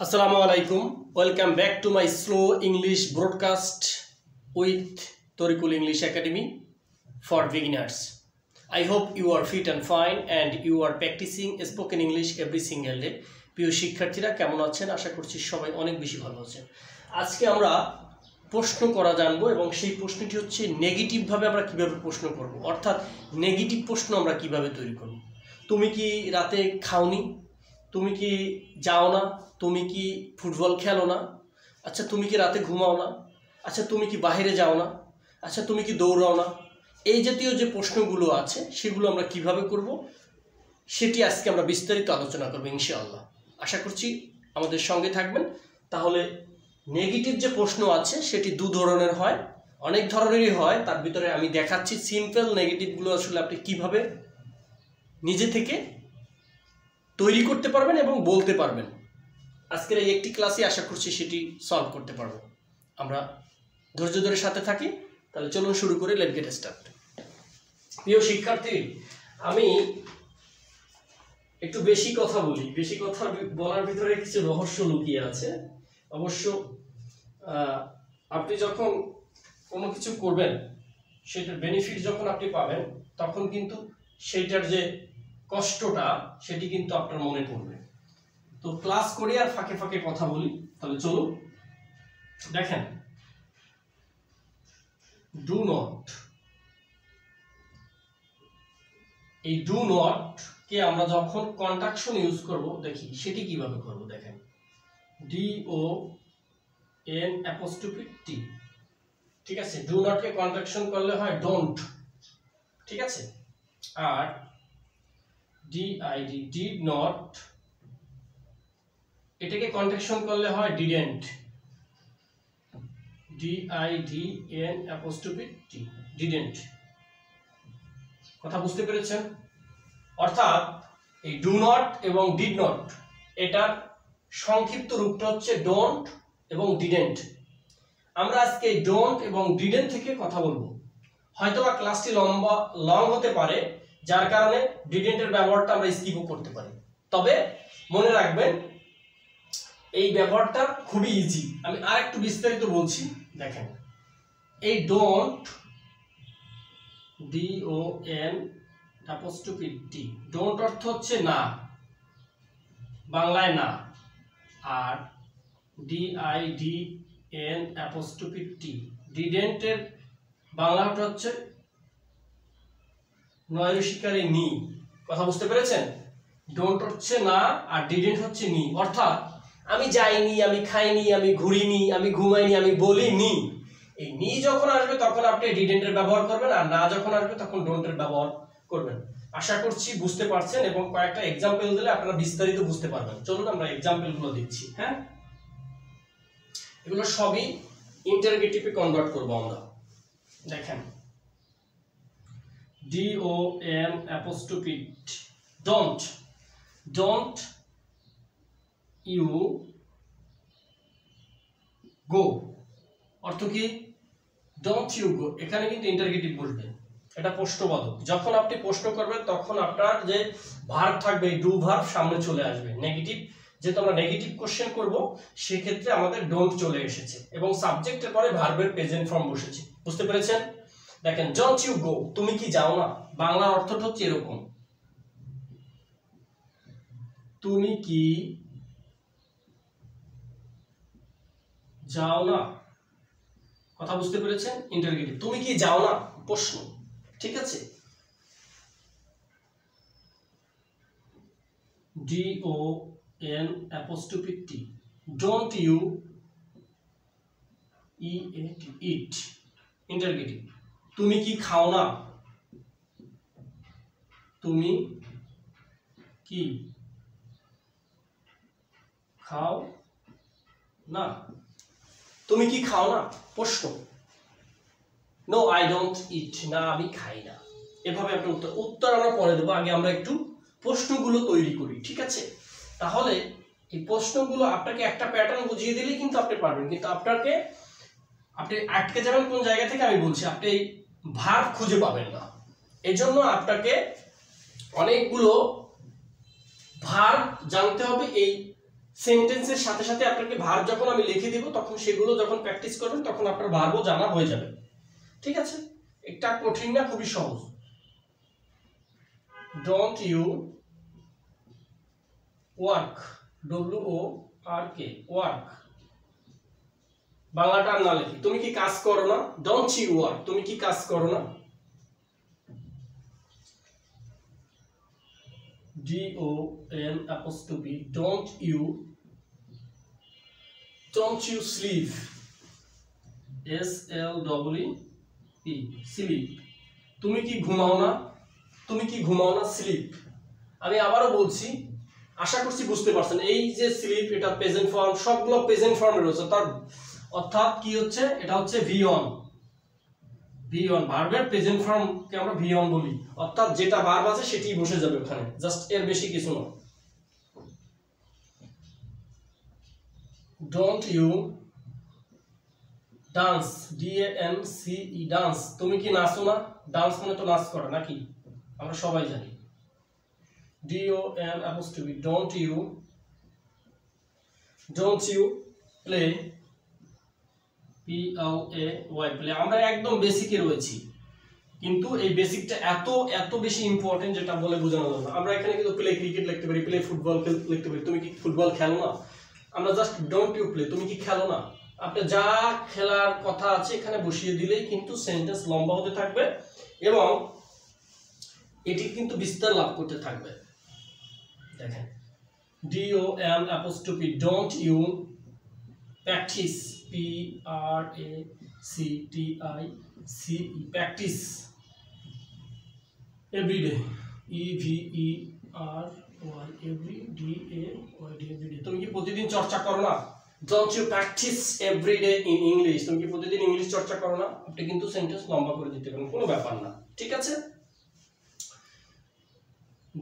Assalamu alaikum. Welcome back to my slow English broadcast with Torikul English Academy for beginners. I hope you are fit and fine and you are practicing spoken English every single day. প্রিয় শিক্ষার্থীরা কেমন আছেন? আশা করছি সবাই অনেক বেশি ভালো আছেন। আজকে আমরা প্রশ্ন করা জানবো এবং সেই প্রশ্নটি হচ্ছে নেগেটিভ ভাবে আমরা কিভাবে প্রশ্ন করব, অর্থাৎ নেগেটিভ প্রশ্ন আমরা কিভাবে তৈরি করব। তুমি কি রাতে খাওনি? তুমি কি যাও না? তুমি কি ফুটবল খেলো না? আচ্ছা তুমি কি রাতে ঘুমাও না? আচ্ছা তুমি কি বাইরে যাও না? আচ্ছা তুমি কি দৌড়াও না? এই জাতীয় যে প্রশ্নগুলো আছে সেগুলো আমরা কিভাবে করব সেটি আজকে আমরা বিস্তারিত আলোচনা করব ইনশাআল্লাহ। আশা করছি আমাদের সঙ্গে থাকবেন। তাহলে নেগেটিভ যে প্রশ্ন আছে সেটি দু ধরনের হয়, অনেক ধরনেরই হয়। তার ভিতরে আমি দেখাচ্ছি সিম্পল নেগেটিভগুলো আসলে আপনি কিভাবে নিজে থেকে তৈরি করতে পারবেন এবং বলতে পারবেন। আজকের এই একটি ক্লাসে আশা করছি সেটি সলভ করতে পারবো। আমরা ধৈর্য ধরে সাথে থাকি। তাহলে চলুন শুরু করি। Let's get start. প্রিয় শিক্ষার্থী, আমি একটু বেশি কথা বলি। বেশি কথা বলার ভিতরে কিছু রহস্য লুকিয়ে আছে। অবশ্য আপনি যখন কোনো কিছু করবেন সেটার বেনিফিট যখন আপনি পাবেন তখন কিন্তু সেইটার যে কষ্টটা সেটি কিন্তু আপনার মনে পড়বে। তো ক্লাস করি আর ফাঁকে ফাঁকে কথা বলি। তাহলে চলুন দেখেন, ডু নট, এই ডু নট কে আমরা যখন কন্ট্রাকশন ইউজ করব দেখি সেটি কিভাবে করব। দেখেন, D O N apostrophe T, ঠিক আছে। ডু নট কে কন্ট্রাকশন করলে হয় ডোন্ট, ঠিক আছে। আর ডিআইডি, ডিড নট, এটাকে কন্ট্রাকশন করলে হয় ডিডেন্ট, ডিআইডিএন অ্যাপোস্ট্রফি টি, ডিডেন্ট। কথা বুঝতে পেরেছেন? অর্থাৎ এই ডু নট এবং ডিড নট এটার সংক্ষিপ্ত রূপটা হচ্ছে ডোন্ট এবং ডিডেন্ট। আমরা আজকে ডোন্ট এবং ডিডেন্ট থেকে কথা বলবো। হয়তোবা ক্লাসটি লং হতে পারে, যার কারণে ডিডেন্টের ব্যবহারটা আমরা স্কিপও করতে পারি। তবে মনে রাখবেন এই ব্যবহারটা খুবই ইজি। আমি আর একটু বিস্তারিত বলছি। দেখেন, এই don't, D O N apostrophe T, don't অর্থ হচ্ছে না, বাংলায় না। আর ডিআইডি এন অ্যাপোস্ট্রফি টি, ডিডেন্টের বাংলাটা হচ্ছে নয় রসিকারে নি। কথা বুঝতে পেরেছেন? ডোন্ট হচ্ছে না আর ডিডেন্ট হচ্ছে নি। অর্থাৎ আমি যাইনি, আমি খাইনি, আমি ঘুরিনি, আমি ঘুমাইনি, আমি বলিনি। এই নি যখন আসবে তখন আপনি ডিডেন্টের ব্যবহার করবেন, আর না যখন আসবে তখন ডোন্টের ব্যবহার করবেন। আশা করছি বুঝতে পারছেন এবং কয়েকটা এক্সাম্পল দিলে আপনারা বিস্তারিত বুঝতে পারবেন। চলুন আমরা এক্সাম্পলগুলো দিচ্ছি। হ্যাঁ, এগুলো সবই ইন্টারগেটিভে কনভার্ট করব আমরা। দেখেন, D O N apostrophe T, don't, don't you go. অর্থ কি? Don't you go. এখানে কিন্তু ইন্টারগেটিভ বসবে, এটা প্রশ্নবোধক। যখন আপনি প্রশ্ন করবেন তখন আপনার যে ভার্ব থাকবে ডু ভার্ব সামনে চলে আসবে। নেগেটিভ, যেহেতু আমরা নেগেটিভ কোশ্চেন করব সেক্ষেত্রে আমাদের ডোন্ট চলে এসেছে এবং সাবজেক্টের পরে ভার্বের প্রেজেন্ট ফর্ম বসেছে। বুঝতে পেরেছেন? দেখেন, ডোন্ট ইউ গো, তুমি কি যাও না, বাংলার অর্থটা হচ্ছে এরকম, তুমি কি যাও না। কথা বুঝতে পেরেছেন? ইন্টারগেটিভ, তুমি কি যাও না, প্রশ্ন, ঠিক আছে। D O N apostrophe T, don't you eat, interrogative, তুমি কি খাও না, তুমি কি খাও না, তুমি কি খাও না, প্রশ্ন। নো আই ডোন্ট ইট, না আমি খাই না। এভাবে আপনি উত্তর আমরা পরে দেবো। আগে আমরা একটু প্রশ্নগুলো তৈরি করি, ঠিক আছে। তাহলে এই প্রশ্নগুলো আপনাকে একটা প্যাটার্ন বুঝিয়ে দিলেই কিন্তু আপনি পারবেন, কিন্তু আপনি আটকে যাবেন কোন জায়গা থেকে আমি বলছি, আপনি ভার্ব খুঁজে পাবেন না। এজন্য আপনাকে অনেকগুলো ভার্ব জানতে হবে এই সেন্টেন্সের সাথে সাথে আপনাকে ভার্ব যখন আমি লিখে দিব তখন সেগুলো যখন প্র্যাকটিস করবেন তখন আপনার ভার্বও জানা হয়ে যাবে। ঠিক আছে, এটা কঠিন না, খুবই সহজ। Don't you work, WORK, work, বাংলাটা না লিখি, তুমি কি কাজ করো না? ডোন্ট ইউ ওয়ার্ক, তুমি কি কাজ করো না? DON'T, don't you sleep, SLEEP, sleep, তুমি কি ঘুমাও না? তুমি কি ঘুমাও না? স্লিপ। আমি আবারও বলছি, আশা করছি বুঝতে পারছেন। এই যে স্লিপ, এটা প্রেজেন্ট ফর্ম, সবগুলো প্রেজেন্ট ফর্মে রয়েছে, তার অর্থাৎ কি হচ্ছে, এটা হচ্ছে V1, ভার্বের প্রেজেন্ট ফর্মকে আমরা V1 বলি, অর্থাৎ যেটা ভার্ব আছে সেটাই বসে যাবে ওখানে, জাস্ট এর বেশি কিছু না। Don't you dance, DANCE, dance, তুমি কি নাচো না? ডান্স মানে তো নাচ করা নাকি, আমরা সবাই জানি। DON'T, don't you play, PLAY, play. আমরা একদম বেসিকে রয়েছি, কিন্তু এই বেসিকটা এত এত বেশি ইম্পর্টেন্ট যেটা বলে বোঝানো যাবে না। আমরা এখানে কিন্তু প্লে ক্রিকেট লিখতে পারি, প্লে ফুটবল লিখতে পারি, তুমি কি ফুটবল খেলো না? আমরা জাস্ট ডোন্ট ইউ প্লে, তুমি কি খেলো না? আপনি যা খেলার কথা আছে এখানে বসিয়ে দিলেই কিন্তু সেন্টেন্স লম্বা হতে থাকবে এবং এটি কিন্তু বিস্তার লাভ করতে থাকবে। দেখেন, DON'T, don't you practice, PRACTICE, practice every day, EVERY, everyday, তুমি কি প্রতিদিন চর্চা করো না? Don't you practice every day in English, তুমি কি প্রতিদিন ইংলিশ চর্চা করো না? আপনি কিন্তু সেন্টেন্স লম্বা করে দিতে পারেন, কোনো ব্যাপার না। ঠিক আছে,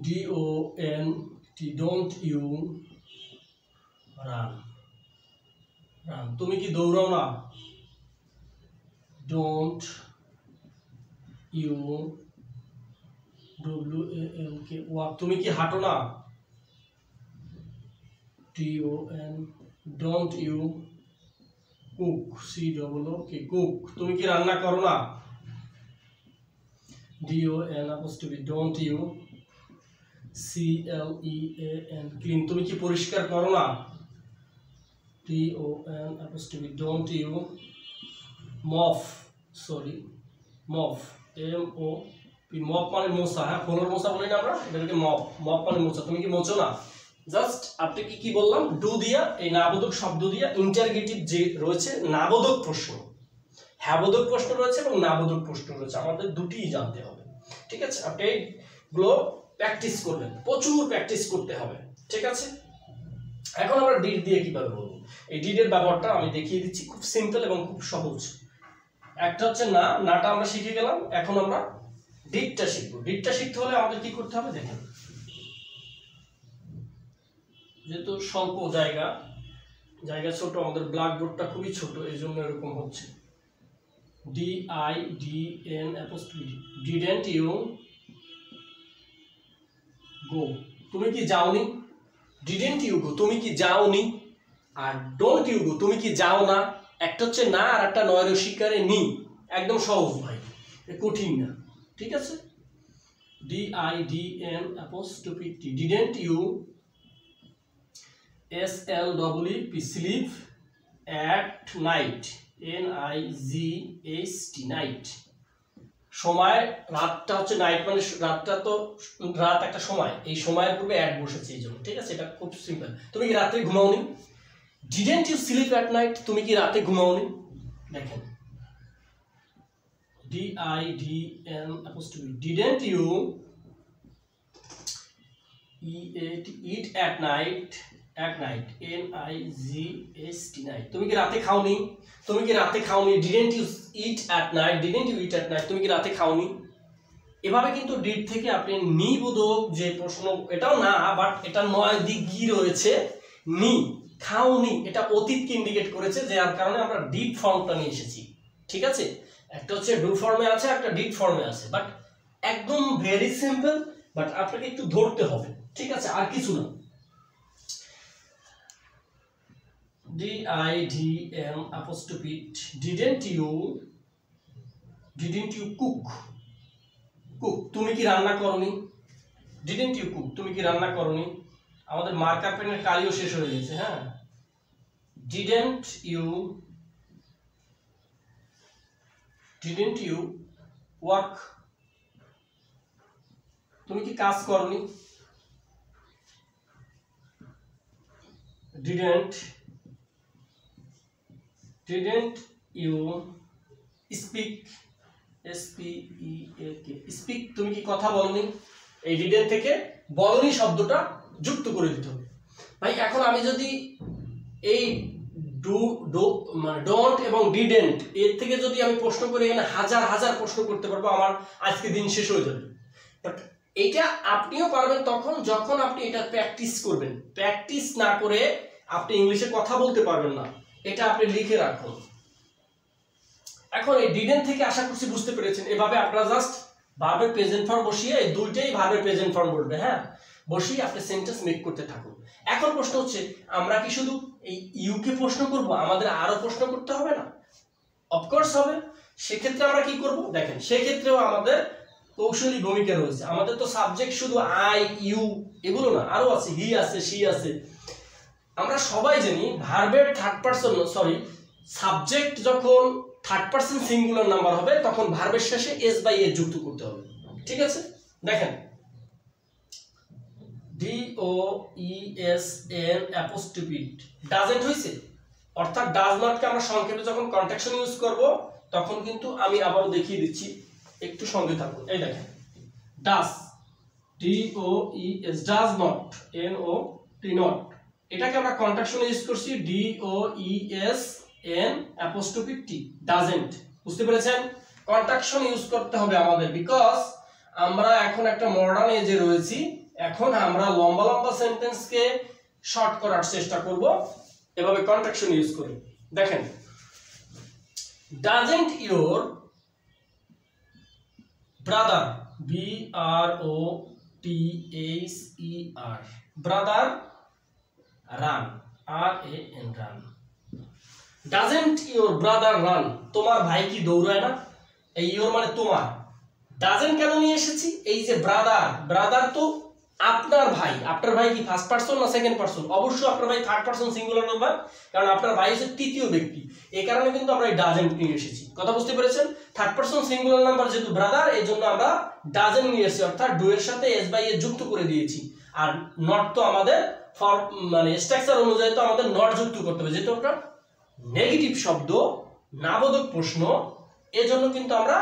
DONT, don't you run, তুমি কি দৌড়াও না? Don't you WALK, তুমি কি হাঁটো না? don't you cook, COOK, cook, তুমি কি রান্না করো না? DON'T, don't you CLEAN, clean, তুমি কি পরিষ্কার করো না? DON'T, don't you mop, mop, mop মানে মোছা, হ্যাঁ, ফ্লোর মোছা বলি না আমরা, এটাকে মপ মানে মোছা, তুমি কি মোছো না? জাস্ট আপনি কি বললাম, ডু দিয়া, এই নাবোধক শব্দ দিয়া ইন্টারগেটিভ যে রয়েছে, নাবোধক প্রশ্ন, হ্যাবোধক প্রশ্ন রয়েছে এবং নাবোধক প্রশ্ন রয়েছে, আমাদের দুটিই জানতে হবে। ঠিক আছে, আপনি এইগুলো প্র্যাকটিস করবেন, প্রচুর প্র্যাকটিস করতে হবে। ঠিক আছে, এখন আমরা ডিড দিয়ে কিভাবে বলবো, এই ডিডের ব্যবহারটা আমি দেখিয়ে দিচ্ছি, খুব সিম্পল এবং খুব সহজ। একটা হচ্ছে না, নাটা আমরা শিখে গেলাম, এখন আমরা ডিডটা শিখবো। ডিডটা শিখতে হলে আমাদের কি করতে হবে দেখেন, যেহেতু স্বল্প জায়গা ছোট, আমাদের ব্ল্যাকবোর্ডটা খুবই ছোট, এই জন্য এরকম হচ্ছে। didn't you go, তুমি কি যাওনি? didn't you go, তুমি কি যাওনি? আর don't you go, তুমি কি যাও না? একটা হচ্ছে না আর একটা নয় রসিকারে নি, একদম সহজ ভাই, কঠিন না। ঠিক আছে, DIDN'T, didn't you SLEEP, sleep at night, NIGHT, night, সময়, রাতটা হচ্ছে নাইট মানে রাতটা, তো রাত একটা সময়, এই সময়ের পূর্বে অ্যাড বসেছে এই জন্য। ঠিক আছে, এটা খুব সিম্পল। তুমি কি রাতে ঘুমাওনি? didn't you sleep at night, তুমি কি রাতে ঘুমাওনি? দেখেন, DIDN'T, didn't you eat at night, NIGHT, night, তুমি কি রাতে খাওনি? didn't you eat at night, তুমি কি রাতে খাওনি? এভাবে কিন্তু ডিড থেকে আপনি নিবোধক যে প্রশ্ন, এটাও না, বাট এটা নয় দিকই রয়েছে, নি, খাওনি, এটা অতীতকে ইন্ডিকেট করেছে, যার কারণে আমরা ডিড ফর্মটা নিয়ে এসেছি। ঠিক আছে, একটা হচ্ছে ডু ফর্মে আছে, একটা ডিড ফর্মে আছে, বাট একদম ভেরি সিম্পল, বাট আপনাকে একটু ধরতে হবে। ঠিক আছে, আর কিছু না। DIDN apostrophe didn't you cook? তুমি কি রান্না করনি? didn't you cook? তুমি কি রান্না করনি? আমাদের মার্কার পেনের কালিও শেষ হয়ে গেছে। হ্যাঁ, didn't you work? তুমি কি কাজ করনি? didn't you speak? speak, তুমি কি কথা বলনি? এই didn't থেকে বলনি শব্দটা যুক্ত করে দিতে হবে। ভাই এখন আমি যদি এই ডোন্ট এবং ডিডেন্ট এর থেকে যদি আমি প্রশ্ন করি, এখানে হাজার হাজার প্রশ্ন করতে পারবো, আমার আজকে দিন শেষ হয়ে যাবে। বাট এইটা আপনিও পারবেন তখন যখন আপনি এটা প্র্যাকটিস করবেন। প্র্যাকটিস না করে আপনি ইংলিশে কথা বলতে পারবেন না, এটা আপনি লিখে রাখুন। এখন এই ডিডেন্ট থেকে আশা করছি বুঝতে পেরেছেন। এভাবে আপনারা জাস্ট ভার্বের প্রেজেন্ট ফর্ম বসিয়ে, এই দুইটাই ভার্বের প্রেজেন্ট ফর্ম বলবে। হ্যাঁ, বসিয়ে আপনি সেন্টেন্স মেক করতে থাকুন। এখন প্রশ্ন হচ্ছে, আমরা কি শুধু এই ইউকে প্রশ্ন করব? আমাদের আরো প্রশ্ন করতে হবে না? অফকোর্স হবে। সেক্ষেত্রে আমরা কি করব দেখেন, সেক্ষেত্রেও আমাদের কৌশলী ভূমিকা রয়েছে। আমাদের তো সাবজেক্ট শুধু আই ইউ এগুলো না, আরো আছে, হি আছে, শি আছে। আমরা সবাই জানি ভার্বের সাবজেক্ট যখন থার্ড পারসন সিঙ্গুলার নাম্বার হবে তখন ভার্বের শেষে এস বাই এ যুক্ত করতে হবে। ঠিক আছে, দেখেন DOESN apostrophe ডাজন্ট হইছে, অর্থাৎ ডাজ নটকে আমরা সংক্ষেপে যখন কন্ট্রাকশন ইউজ করব তখন কিন্তু আমি আবারও দেখিয়ে দিচ্ছি, একটু সঙ্গে থাকুন। এই দেখেন does, DOES, does not, NOT not, এটাকে আমরা কন্ট্রাকশনে ইউজ করছি DOESN apostrophe T, ডাজন্ট। বুঝতে পেরেছেন? কন্ট্রাকশন ইউজ করতে হবে আমাদের, বিকজ আমরা এখন একটা মডার্ন এজে রয়েছি। এখন আমরা লম্বা লম্বা সেন্টেন্সকে শর্ট করার চেষ্টা করব এভাবে কন্ট্রাকশন ইউজ করে। দেখেন, doesn't your brother, BROTHER, brother run, RAN, run. Doesn't your brother run, তোমার ভাই কি দৌড়ায় না? এই ইওর মানে তোমার। ডাজন্ট কেন নিয়ে এসেছি? এই যে ব্রাদার, ব্রাদার তো আপনার ভাই। আপনার ভাই কি ফার্স্ট পারসন না সেকেন্ড পারসন? অবশ্যই আপনার ভাই থার্ড পারসন সিঙ্গুলার নাম্বার, কারণ আপনার ভাই হচ্ছে তৃতীয় ব্যক্তি। এই কারণে কিন্তু আমরা এই ডাজন্ট নিয়ে এসেছি। কথা বুঝতে পেরেছেন? থার্ড পারসন সিঙ্গুলার নাম্বার যেহেতু ব্রাদার, এই জন্য আমরা ডাজন্ট নিয়ে এসেছি, অর্থাৎ ডু এর সাথে এস বাই এ যুক্ত করে দিয়েছি। আর নট তো আমাদের স্ট্রাকচার অনুযায়ী তো আমাদের নট যুক্ত করতে হবে, যেহেতু একটা নেগেটিভ শব্দ, নাবোধক প্রশ্ন, এজন্য কিন্তু আমরা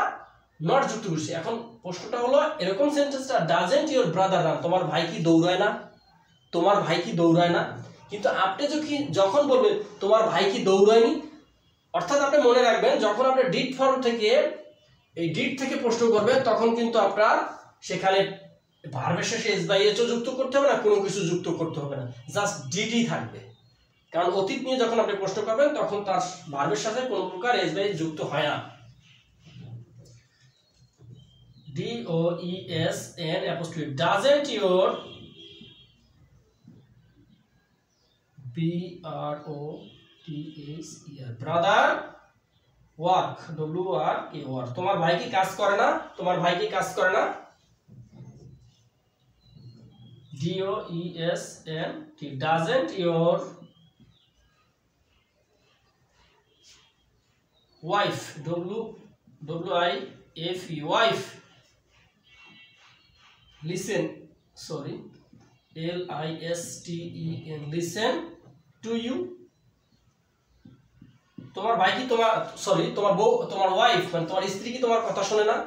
নট যুক্ত করছি। এখন প্রশ্নটা হলো এরকম সেন্টেন্সটা, ডাজন্ট ইওর ব্রাদার রান, তোমার ভাই কি দৌড়ায় না? তোমার ভাই কি দৌড়ায় না? কিন্তু আপনি যখন বলবেন তোমার ভাই কি দৌড়ায়নি, অর্থাৎ আপনি মনে রাখবেন যখন আপনি ডিড ফর্ম থেকে এই ডিড থেকে প্রশ্ন করবেন তখন কিন্তু আপনার সেখানে ভার্বের শেষে এস বাই এস যুক্ত করতে হবে না, কোনো কিছু যুক্ত করতে হবে না, জাস্ট ডিডই থাকবে। কারণ অতীত নিয়ে যখন আপনি প্রশ্ন করবেন তখন তার ভার্বের সাথে কোনো প্রকার এস বাই এস যুক্ত হয় না। DOESN apostrophe, doesn't your BROTHER brother work, WRK, তোমার ভাই কি কাজ করে না? তোমার ভাই কি কাজ করে না? DOESN, doesn't your wife, WIFE, wife, listen, LISTEN, listen to you, তোমার ভাই কি তোমার বউ, তোমার ওয়াইফ মানে তোমার স্ত্রী কি তোমার কথা শোনে না?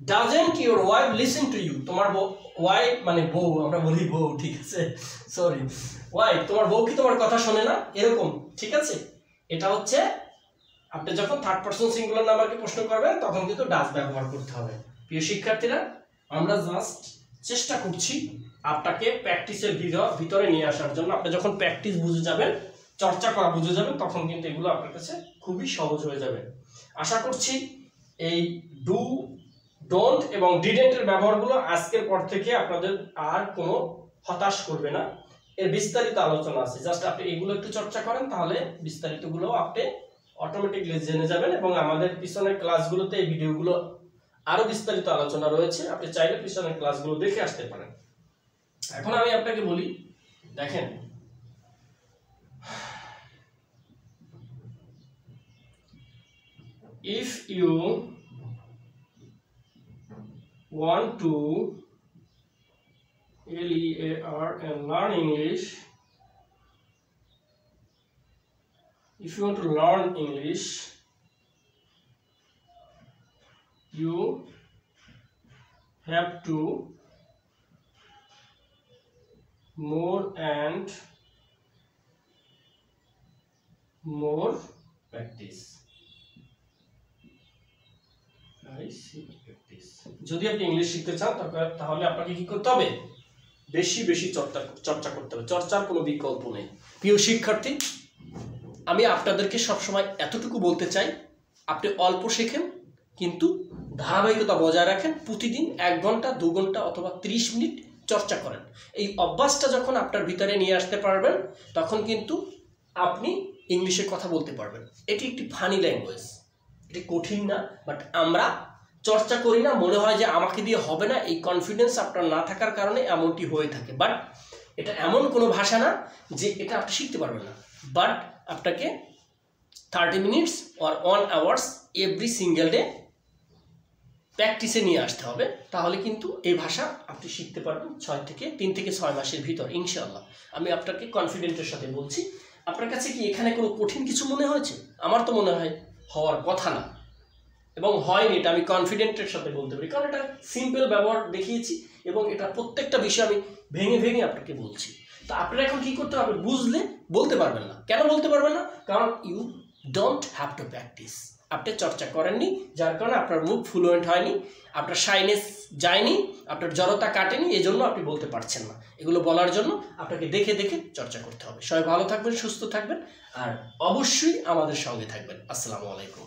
Doesn't your wife listen to you, তোমার ওয়াইফ মানে বউ, আমরা বলি বউ, ঠিক আছে, ওয়াইফ, তোমার বউ কি তোমার কথা শোনে না? এরকম, ঠিক আছে। এটা হচ্ছে আপনি যখন থার্ড পারসন সিঙ্গুলার নাম্বারকে প্রশ্ন করবেন তখন কিন্তু ডাজ ব্যবহার করতে হবে। প্রিয় শিক্ষার্থীরা, আমরা জাস্ট চেষ্টা করছি আপনাকে প্র্যাকটিসের ভিতরে নিয়ে আসার জন্য। আপনি যখন প্র্যাকটিস বুঝে যাবেন, চর্চা করা বুঝে যাবেন, তখন কিন্তু এগুলো আপনার কাছে খুবই সহজ হয়ে যাবে। আশা করছি এই ডু, ডোন্ট এবং ডিডেন্টের ব্যবহারগুলো আজকের পর থেকে আপনাদের আর কোনো হতাশ করবে না। এর বিস্তারিত আলোচনা আছে, জাস্ট আপনি এগুলো একটু চর্চা করেন তাহলে বিস্তারিতগুলো আপনি অটোমেটিকলি জেনে যাবেন। এবং আমাদের পিছনের ক্লাসগুলোতে এই ভিডিওগুলো আরো বিস্তারিত আলোচনা রয়েছে, আপনি চাইলে পিছনের ক্লাসগুলো দেখে আসতে পারেন। এখন আমি আপনাকে বলি, দেখেন if you want to learn English, if you want to learn English, you have to more and more practice. যদি আপনি ইংলিশ শিখতে চান তাহলে আপনাকে কি করতে হবে, বেশি বেশি চর্চা করতে হবে, চর্চার কোনো বিকল্প নেই। প্রিয় শিক্ষার্থী, আমি আপনাদেরকে সবসময় এতটুকু বলতে চাই, আপনি অল্প শেখেন কিন্তু ধারাবাহিকতা বজায় রাখেন, প্রতিদিন 1 ঘন্টা 2 ঘন্টা অথবা 30 মিনিট চর্চা করেন। এই অভ্যাসটা যখন আপনার ভিতরে নিয়ে আসতে পারবেন তখন কিন্তু আপনি ইংলিশে কথা বলতে পারবেন। এটি একটি ফানি ল্যাঙ্গুয়েজ, এটি কঠিন না, বাট আমরা চর্চা করি না, মনে হয় যে আমাকে দিয়ে হবে না, এই কনফিডেন্স আপনার না থাকার কারণে এমনটি হয়ে থাকে। বাট এটা এমন কোনো ভাষা না যে এটা আপনি শিখতে পারবেন না, বাট আপনাকে 30 minutes or 1 hours every single day প্র্যাকটিসে নিয়ে আসতে হবে, তাহলে কিন্তু এই ভাষা আপনি শিখতে পারবেন 3 থেকে 6 মাসের ভিতর ইনশাআল্লাহ। আমি আপনাকে কনফিডেন্টের সাথে বলছি। আপনার কাছে কি এখানে কোনো কঠিন কিছু মনে হয়েছে? আমার তো মনে হয় হওয়ার কথা না, এবং হয়নি, এটা আমি কনফিডেন্টের সাথে বলতে পারি, কারণ এটা সিম্পল ব্যবহার দেখিয়েছি এবং এটা প্রত্যেকটা বিষয় আমি ভেঙে ভেঙে আপনাকে বলছি। তো আপনারা এখন কি করতে হবে, বুঝলে বলতে পারবেন না। কেন বলতে পারবেন না? কারণ you don't have to practise, আপনি চর্চা করেননি, যার কারণে আপনার মুখ ফ্লুয়েন্ট হয়নি, আপনার শাইনেস যায়নি, আপনার জড়তা কাটেনি, এই জন্য আপনি বলতে পারছেন না। এগুলো বলার জন্য আপনাকে দেখে দেখে চর্চা করতে হবে। সবাই ভালো থাকবেন, সুস্থ থাকবেন, আর অবশ্যই আমাদের সঙ্গে থাকবেন। আসসালামু আলাইকুম।